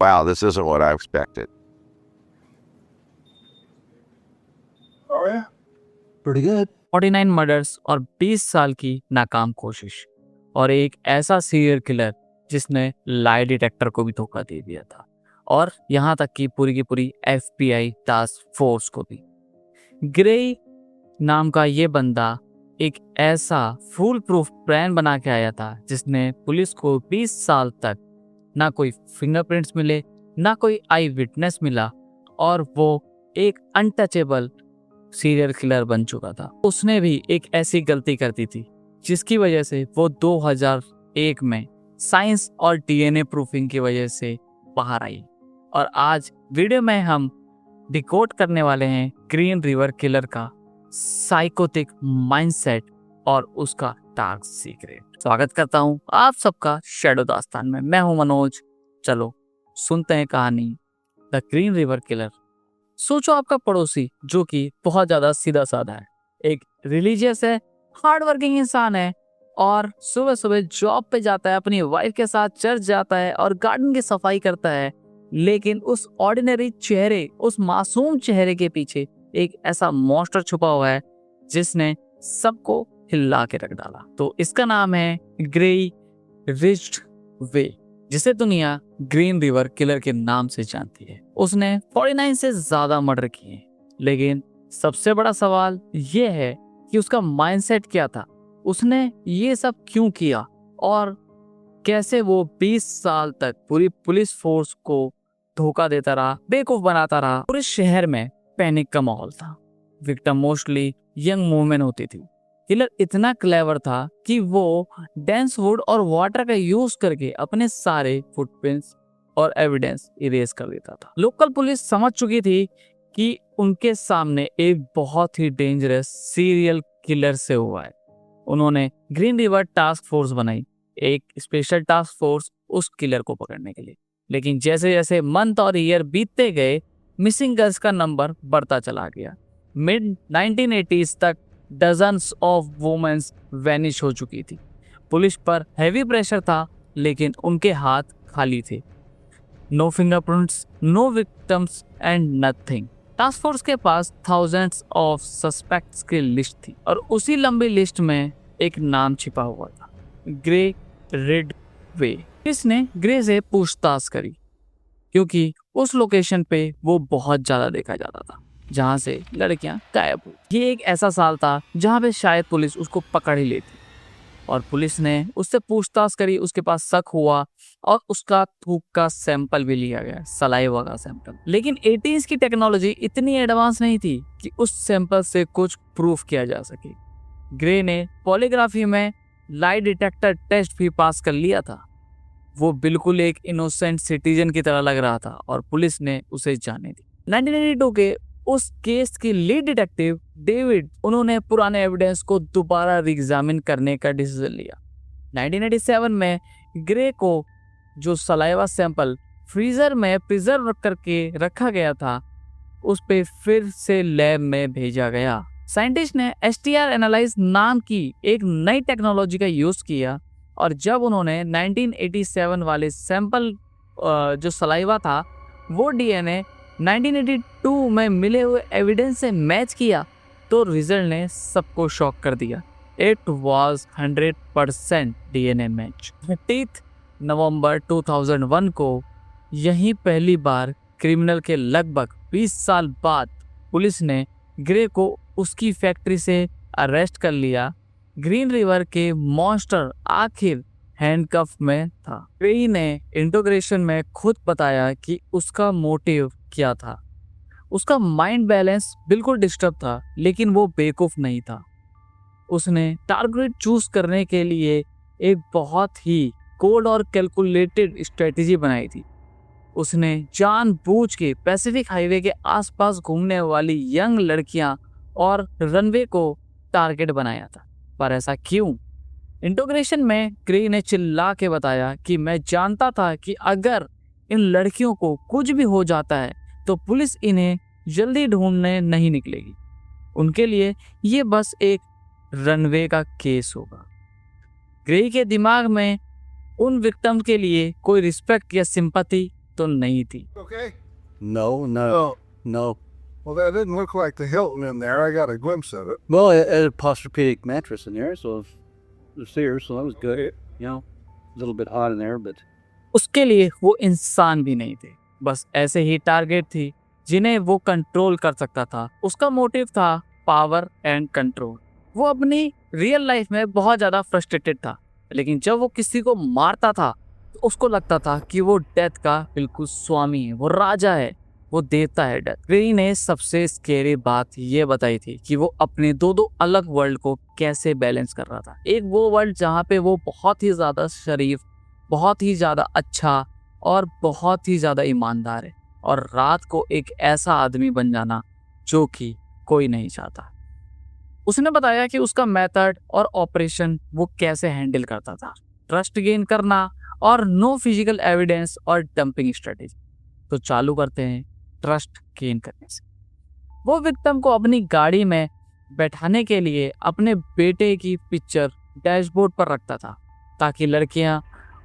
wow, this isn't what I expected. Oh yeah. Pretty good. 49 murders और 20 साल की नाकाम कोशिश और एक ऐसा सीरियल किलर जिसने लाई डिटेक्टर को भी धोखा दे दिया था और यहाँ तक कि पूरी की पूरी FBI टास्क फोर्स को भी। ग्रे नाम का ये बंदा एक ऐसा फुल प्रूफ प्लान बना के आया था जिसने पुलिस को 20 साल तक ना कोई फिंगरप्रिंट्स मिले, ना कोई आई विटनेस मिला और वो एक अनटचेबल सीरियल किलर बन चुका था। उसने भी एक ऐसी गलती कर दी थी जिसकी वजह से वो 2001 में साइंस और DNA प्रूफिंग की वजह से बाहर आई और आज वीडियो में हम डिकोड करने वाले हैं ग्रीन रिवर किलर का साइकोटिक माइंडसेट और उसका डार्क सीक्रेट। स्वागत करता हूं आप सबका शैडो दास्तान में। मैं हूं मनोज। चलो सुनते हैं कहानी द ग्रीन रिवर किलर। सोचो आपका पड़ोसी जो कि बहुत ज्यादा सीधा साधा है, एक रिलीजियस है, हार्ड वर्किंग इंसान है और सुबह सुबह जॉब पे जाता है, अपनी वाइफ के साथ चर्च जाता है और गार्डन की सफाई करता है। लेकिन उस ऑर्डिनरी चेहरे, उस मासूम चेहरे के पीछे एक ऐसा मॉन्स्टर छुपा हुआ है जिसने सबको हिला के रख डाला। तो इसका नाम है ग्रे रिच्ड वे, जिसे दुनिया ग्रीन रिवर किलर के नाम से जानती है। उसने 49 से ज्यादा मर्डर किए, लेकिन सबसे बड़ा सवाल यह है कि उसका माइंडसेट क्या था, उसने ये सब क्यों किया और कैसे वो 20 साल तक पूरी पुलिस फोर्स को धोखा देता रहा, बेवकूफ बनाता रहा। पूरे शहर में पैनिक का माहौल था। विक्टिम मोस्टली यंग वुमेन होती थी। किलर इतना क्लेवर था कि वो डेंस वुड और वाटर का यूज करके अपने सारे फुटप्रिंट्स और एविडेंस इरेज कर देता था। लोकल पुलिस समझ चुकी थी कि उनके सामने एक बहुत ही डेंजरस सीरियल किलर से हुआ है। उन्होंने ग्रीन रिवर टास्क फोर्स बनाई, एक स्पेशल टास्क फोर्स उस किलर को पकड़ने के लिए। लेकिन जैसे जैसे मंथ और ईयर बीतते गए, मिसिंग गर्ल्स का नंबर बढ़ता चला गया। मिड 1980s तक डजन्स ऑफ वुमेन्स वैनिश हो चुकी थी। पुलिस पर हैवी प्रेशर था, लेकिन उनके हाथ खाली थे। No fingerprints, no victims and nothing. Task force के पास थाउजेंड्स ऑफ सस्पेक्ट्स की लिस्ट थी और उसी लंबी लिस्ट में एक नाम छिपा हुआ था, ग्रे रिड वे। इसने ग्रे से पूछताछ करी क्योंकि उस लोकेशन पे वो बहुत ज्यादा देखा जाता था जहाँ से लड़कियां गायब हुई। ये एक ऐसा साल था जहाँ पे शायद पुलिस उसको पकड़ ही लेती और पुलिस ने उससे पूछताछ करी। उसके पास शक हुआ और उसका थूक का सैंपल भी लिया गया, सलाइवा का सैंपल। लेकिन 80s की टेक्नोलॉजी इतनी एडवांस नहीं थी कि उस सैंपल से कुछ प्रूफ किया जा सके। ग्रे ने पॉलीग्राफी में लाई डिटेक्टर टेस्ट भी पास कर लिया था। वो बिल्कुल एक इनोसेंट सिटीजन की तरह लग रहा था और पुलिस ने उसे जाने दी। 1982 के उस केस की लीड डिटेक्टिव डेविड, उन्होंने पुराने एविडेंस को दोबारा रिएग्जामिन करने का डिसीजन लिया। 1987 में ग्रे को जो सलाइवा सैंपल फ्रीजर में प्रिजर्व करके रखा गया था, उस पे फिर से लैब में भेजा गया। साइंटिस्ट ने STR एनालाइज नाम की एक नई टेक्नोलॉजी का यूज किया और जब उन्होंने 1987 वाले सैंपल जो सलाइवा था वो DNA 1982 में मिले हुए एविडेंस से मैच किया तो रिजल्ट ने सबको शॉक कर दिया। It was 100% DNA match. 30 नवंबर 2001 को यही पहली बार क्रिमिनल के लगभग 20 साल बाद पुलिस ने ग्रे को उसकी फैक्ट्री से अरेस्ट कर लिया। ग्रीन रिवर के मॉन्स्टर आखिर हैंडकफ में था। ग्रे ने इंट्रोगेशन में खुद बताया कि उसका मोटिव क्या था। उसका माइंड बैलेंस बिल्कुल डिस्टर्ब था, लेकिन वो बेवकूफ नहीं था। उसने टारगेट चूज करने के लिए एक बहुत ही कोल्ड और कैलकुलेटेड स्ट्रेटेजी बनाई थी। उसने जानबूझ के पैसिफिक हाईवे के आसपास घूमने वाली यंग लड़कियां और रनवे को टारगेट बनाया था। पर ऐसा क्यों? इंट्रोगेशन में ग्रे ने चिल्ला के बताया कि मैं जानता था कि अगर इन लड़कियों को कुछ भी हो जाता है तो पुलिस इन्हें जल्दी ढूंढने नहीं निकलेगी। उनके लिए ये बस एक रनवे का केस होगा। ग्रे के दिमाग में उन विक्टिम्स के लिए कोई रिस्पेक्ट या सिंपैथी तो नहीं थी। Okay. No, no, Oh, no. well, that didn't look like the Hilton in there. I got a glimpse of it. Well, it had a Posturepedic mattress in there, so it was here, so that was good. You know, a little bit hot in there, but उसके लिए वो इंसान भी नहीं थे, बस ऐसे ही target थी जिन्हें वो कंट्रोल कर सकता था। उसका मोटिव था पावर एंड कंट्रोल। वो अपनी रियल लाइफ में बहुत ज़्यादा फ्रस्ट्रेटेड था, लेकिन जब वो किसी को मारता था तो उसको लगता था कि वो डेथ का बिल्कुल स्वामी है, वो राजा है, वो देवता है डेथ। ग्रे ने सबसे स्केरी बात ये बताई थी कि वो अपने दो अलग वर्ल्ड को कैसे बैलेंस कर रहा था। एक वो वर्ल्ड जहाँ पे वो बहुत ही ज़्यादा शरीफ, बहुत ही ज़्यादा अच्छा और बहुत ही ज़्यादा ईमानदार है, और रात को एक ऐसा आदमी बन जाना जो कि कोई नहीं चाहता। उसने बताया कि उसका मेथड और ऑपरेशन वो कैसे हैंडल करता था, ट्रस्ट गेन करना और नो फिजिकल एविडेंस और डंपिंग स्ट्रेटेजी। तो चालू करते हैं ट्रस्ट गेन करने से। वो विक्टिम को अपनी गाड़ी में बैठाने के लिए अपने बेटे की पिक्चर डैशबोर्ड पर रखता था ताकि लड़कियां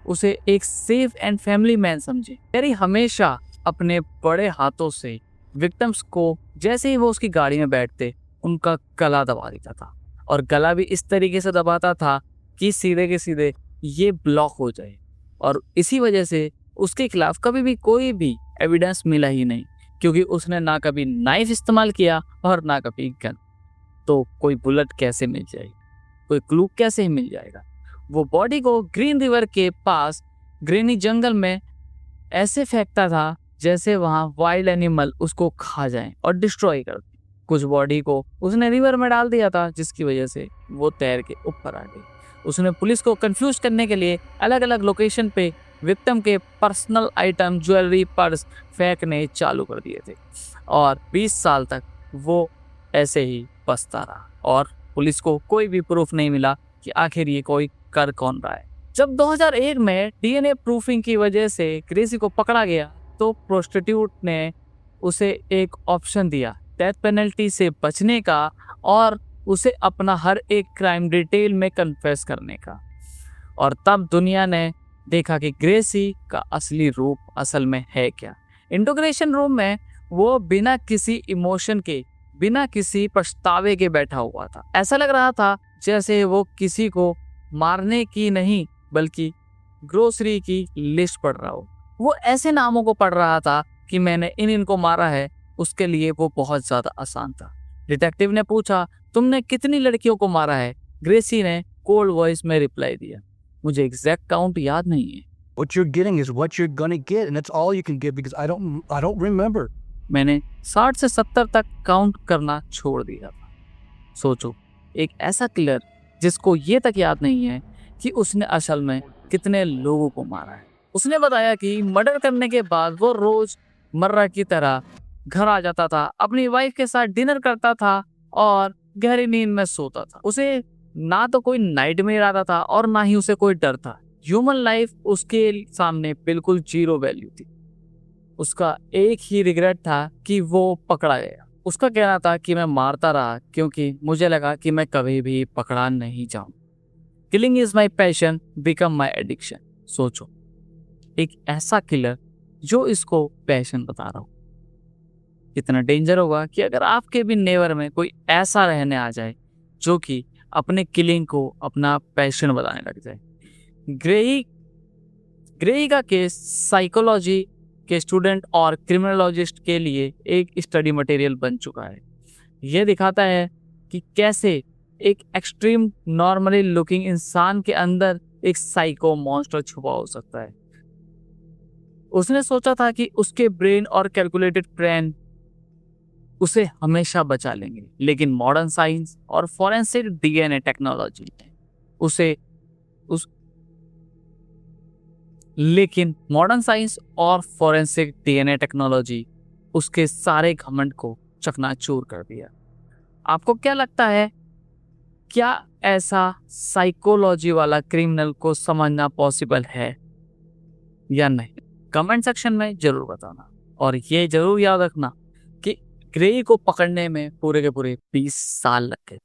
उसे एक सेफ एंड फैमिली मैन समझे। टेरी हमेशा अपने बड़े हाथों से विक्टिम्स को जैसे ही वो उसकी गाड़ी में बैठते उनका गला दबा देता था, और गला भी इस तरीके से दबाता था कि सीधे के सीधे ये ब्लॉक हो जाए, और इसी वजह से उसके खिलाफ कभी भी कोई भी एविडेंस मिला ही नहीं, क्योंकि उसने ना कभी नाइफ इस्तेमाल किया और ना कभी गन। तो कोई बुलेट कैसे मिल जाएगी, कोई क्लू कैसे मिल जाएगा। वो बॉडी को ग्रीन रिवर के पास ग्रीनी जंगल में ऐसे फेंकता था जैसे वहाँ वाइल्ड एनिमल उसको खा जाए और डिस्ट्रॉय कर दे। कुछ बॉडी को उसने रिवर में डाल दिया था, जिसकी वजह से वो तैर के ऊपर आ गई। उसने पुलिस को कंफ्यूज करने के लिए अलग अलग लोकेशन पे विक्टिम के पर्सनल आइटम, ज्वेलरी, पर्स फेंकने चालू कर दिए थे, और 20 साल तक वो ऐसे ही बसता रहा, और पुलिस को कोई भी प्रूफ नहीं मिला कि आखिर ये कोई कर कौन रहा है। जब 2001 में डीएनए प्रूफिंग की वजह से ग्रेसी को पकड़ा गया, तो प्रोस्टिट्यूट ने उसे एक ऑप्शन दिया डेथ पेनल्टी से बचने का और उसे अपना हर एक क्राइम डिटेल में कन्फेस करने का। और तब दुनिया ने देखा कि ग्रेसी का असली रूप असल में है क्या। इंटोग्रेशन रूम में वो बिना किसी इमोशन के, बिना किसी पछतावे के बैठा हुआ था। ऐसा लग रहा था जैसे वो किसी को मारने की नहीं बल्कि ग्रोसरी की लिस्ट पढ़ रहा हो। वो ऐसे नामों को पढ़ रहा था कि मैंने इनको मारा है, उसके लिए वो बहुत ज्यादा आसान था। डिटेक्टिव ने पूछा, तुमने कितनी लड़कियों को मारा है? ग्रेसी ने कोल्ड वॉइस में रिप्लाई दिया, मुझे एग्जैक्ट काउंट याद नहीं है। what you're getting is what you're gonna get, and that's all you can get because I don't remember. मैंने 60 से 70 तक काउंट करना छोड़ दिया था। सोचो, एक ऐसा किलर जिसको ये तक याद नहीं है कि उसने असल में कितने लोगों को मारा है। उसने बताया कि मर्डर करने के बाद वो रोज मर्रा की तरह घर आ जाता था, अपनी वाइफ के साथ डिनर करता था और गहरी नींद में सोता था। उसे ना तो कोई नाइटमेयर आता था और ना ही उसे कोई डर था। ह्यूमन लाइफ उसके सामने बिल्कुल जीरो वैल्यू थी। उसका एक ही रिग्रेट था कि वो पकड़ा गया। उसका कहना था कि मैं मारता रहा क्योंकि मुझे लगा कि मैं कभी भी पकड़ा नहीं जाऊं। Killing is my passion, become my addiction. सोचो, एक ऐसा किलर जो इसको पैशन बता रहा हो, कितना डेंजर होगा कि अगर आपके भी नेबर में कोई ऐसा रहने आ जाए जो कि अपने किलिंग को अपना पैशन बताने लग जाए। ग्रेई का केस साइकोलॉजी के स्टूडेंट और क्रिमिनोलॉजिस्ट के लिए एक स्टडी मटेरियल बन चुका है। यह दिखाता है कि कैसे एक एक्सट्रीम नॉर्मली लुकिंग इंसान के अंदर एक साइको मॉन्स्टर छुपा हो सकता है। उसने सोचा था कि उसके ब्रेन और कैलकुलेटेड प्लान उसे हमेशा बचा लेंगे, लेकिन मॉडर्न साइंस और फॉरेंसिक डीएनए टेक्नोलॉजी ने उसे उसके सारे घमंड को चकनाचूर कर दिया। आपको क्या लगता है, क्या ऐसा साइकोलॉजी वाला क्रिमिनल को समझना पॉसिबल है या नहीं? कमेंट सेक्शन में जरूर बताना, और ये जरूर याद रखना कि ग्रेई को पकड़ने में पूरे के पूरे 20 साल लग गए थे।